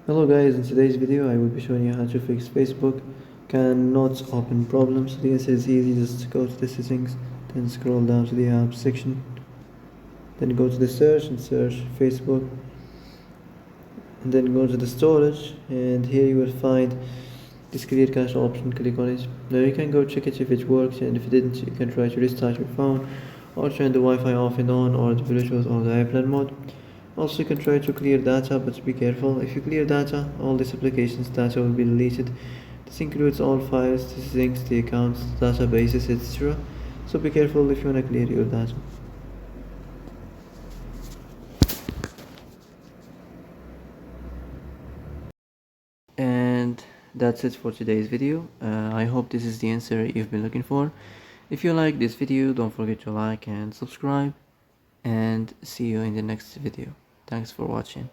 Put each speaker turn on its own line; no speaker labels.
Hello guys, in today's video I will be showing you how to fix Facebook cannot open problems. The answer is easy, just go to the settings, then scroll down to the apps section, then go to the search and search Facebook, and then go to the storage, and here you will find this clear cache option. Click on it. Now you can go check it if it works, and if it didn't you can try to restart your phone or turn the Wi-Fi off and on, or the Bluetooth or the airplane mode. Also, you can try to clear data, but be careful. If you clear data, all this application's data will be deleted. This includes all files, the links, the accounts, databases, etc. So be careful if you want to clear your data. And that's it for today's video. I hope this is the answer you've been looking for. If you like this video, don't forget to like and subscribe, and see you in the next video. Thanks for watching.